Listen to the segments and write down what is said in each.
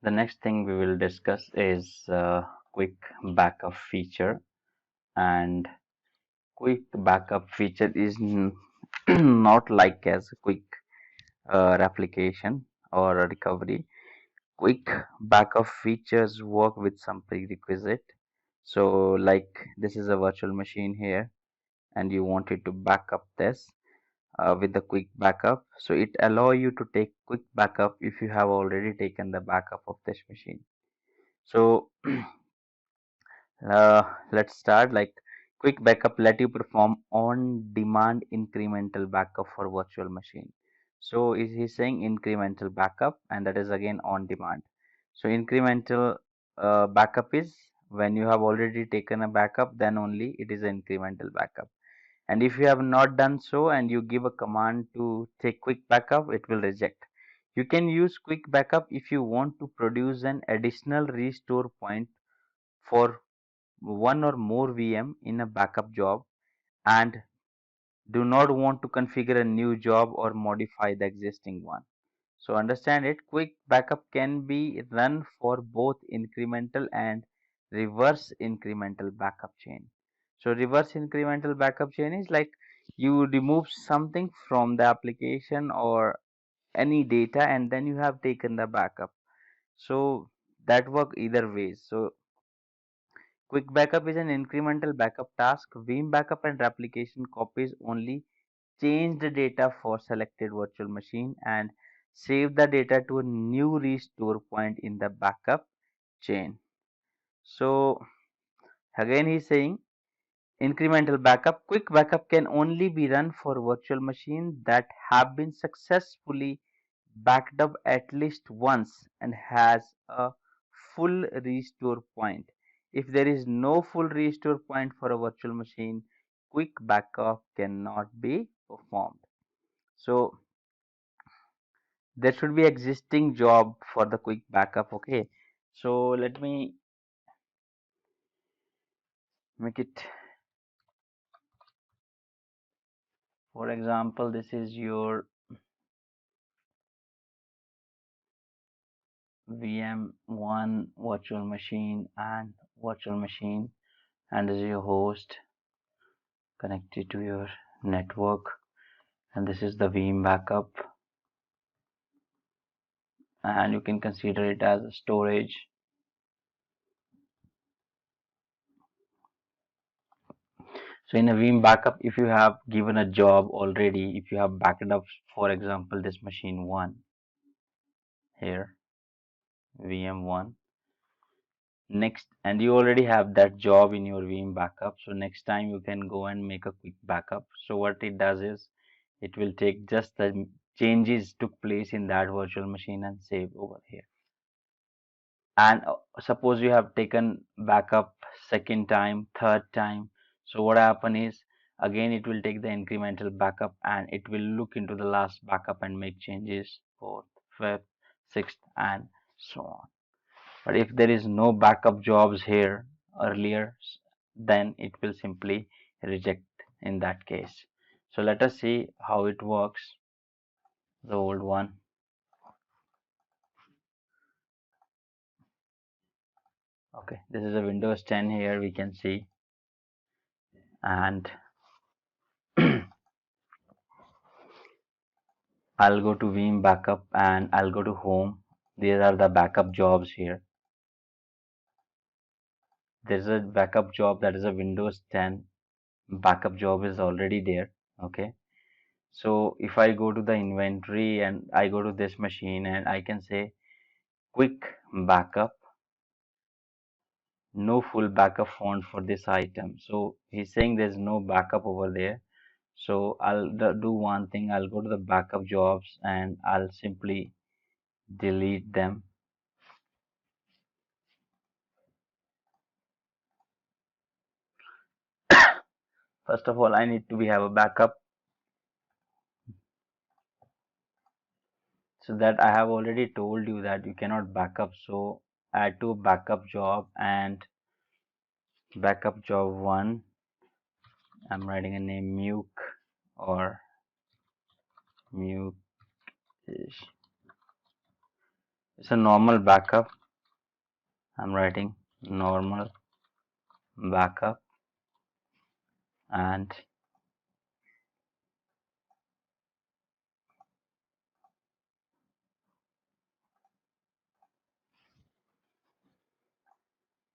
The next thing we will discuss is quick backup feature, and quick backup feature is not like as a quick replication or a recovery. Quick backup features work with some prerequisite. So like this is a virtual machine here and you wanted to back up this with the quick backup. So it allow you to take quick backup if you have already taken the backup of this machine. So let's start. Like quick backup let you perform on demand incremental backup for virtual machine. So is he saying incremental backup, and that is again on demand. So incremental backup is when you have already taken a backup, then only it is an incremental backup. And if you have not done so and you give a command to take quick backup, it will reject. You can use quick backup if you want to produce an additional restore point for one or more VM in a backup job and do not want to configure a new job or modify the existing one. So understand it, quick backup can be run for both incremental and reverse incremental backup chain. So reverse incremental backup chain is like you remove something from the application or any data and then you have taken the backup. So that work either ways. So quick backup is an incremental backup task. Veeam backup and replication copies only change the data for selected virtual machine and save the data to a new restore point in the backup chain. So again he's saying incremental backup. Quick backup can only be run for virtual machines that have been successfully backed up at least once and has a full restore point. If there is no full restore point for a virtual machine, quick backup cannot be performed. So there should be existing job for the quick backup. Okay, so let me make it. For example, this is your VM1 virtual machine and this is your host connected to your network, and this is the Veeam backup, and you can consider it as a storage. So in a Veeam backup, if you have given a job already, if you have backed up, for example, this machine 1 here, VM1 next, and you already have that job in your Veeam backup, so next time you can go and make a quick backup. So what it does is it will take just the changes took place in that virtual machine and save over here. And suppose you have taken backup second time, third time, so what happen is again it will take the incremental backup and it will look into the last backup and make changes fourth, fifth, sixth, and so on. But if there is no backup jobs here earlier, then it will simply reject in that case. So let us see how it works, the old one. Okay, this is a Windows 10 here we can see, and I'll go to Veeam backup and I'll go to home. These are the backup jobs here. There's a backup job that is a Windows 10 backup job is already there. Okay, so if I go to the inventory and I go to this machine and I can say quick backup, no full backup found for this item. So he's saying there's no backup over there. So I'll do one thing. I'll go to the backup jobs and I'll simply delete them. First of all, I need to have a backup, so that I have already told you that you cannot backup. So add to backup job and backup job 1. I'm writing a name Muke or Muke It's a normal backup. I'm writing normal backup, and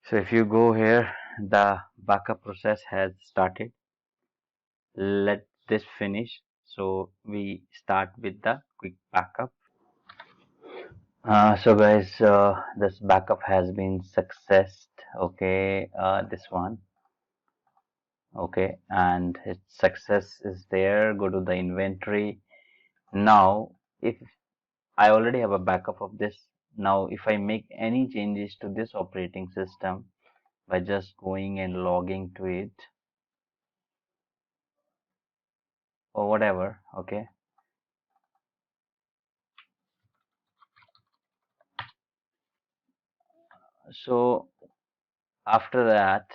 so if you go here, the backup process has started. Let this finish. So we start with the quick backup. So guys, this backup has been successed. Okay, this one. Okay, and its success is there. Go to the inventory. Now, if I already have a backup of this, now if I make any changes to this operating system by just going and logging to it or whatever, okay. So after that,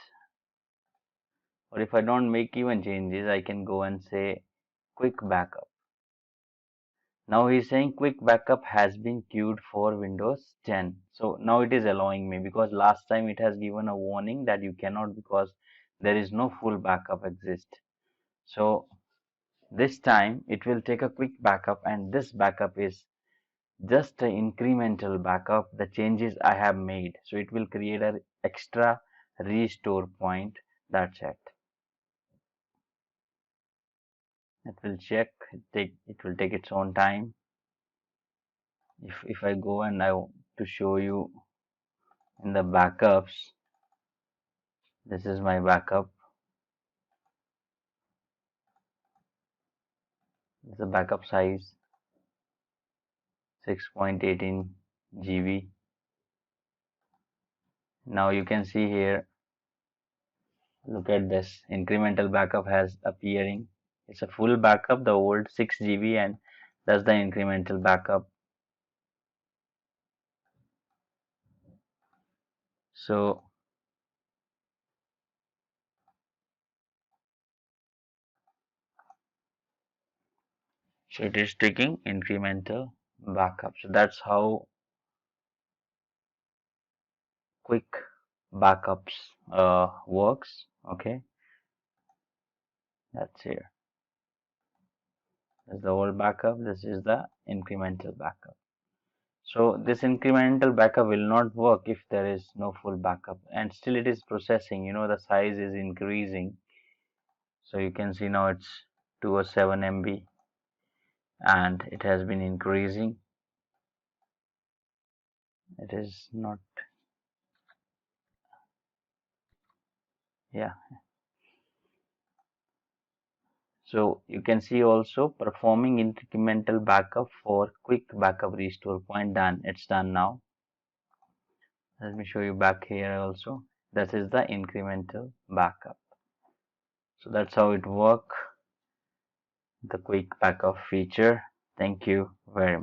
or if I don't make even changes, I can go and say quick backup. Now he's saying quick backup has been queued for Windows 10. So now it is allowing me, because last time it has given a warning that you cannot because there is no full backup exist. So this time it will take a quick backup, and this backup is just an incremental backup, the changes I have made. So it will create an extra restore point. That's it. It will check, it will take its own time. If I go and I want to show you in the backups, this is my backup. The backup size 6.18 GB. Now you can see here, look at this incremental backup has appearing. It's a full backup, the old 6 GB, and that's the incremental backup. So so it is taking incremental backup. So that's how quick backups works. Okay, that's here. That's the old backup. This is the incremental backup. So this incremental backup will not work if there is no full backup, and still it is processing. The size is increasing. So you can see now it's 207 MB, and it has been increasing. It is not, yeah. So you can see also performing incremental backup for quick backup restore point done. It's done now. Let me show you back here also. That is the incremental backup. So that's how it works, the quick backup feature. Thank you very much.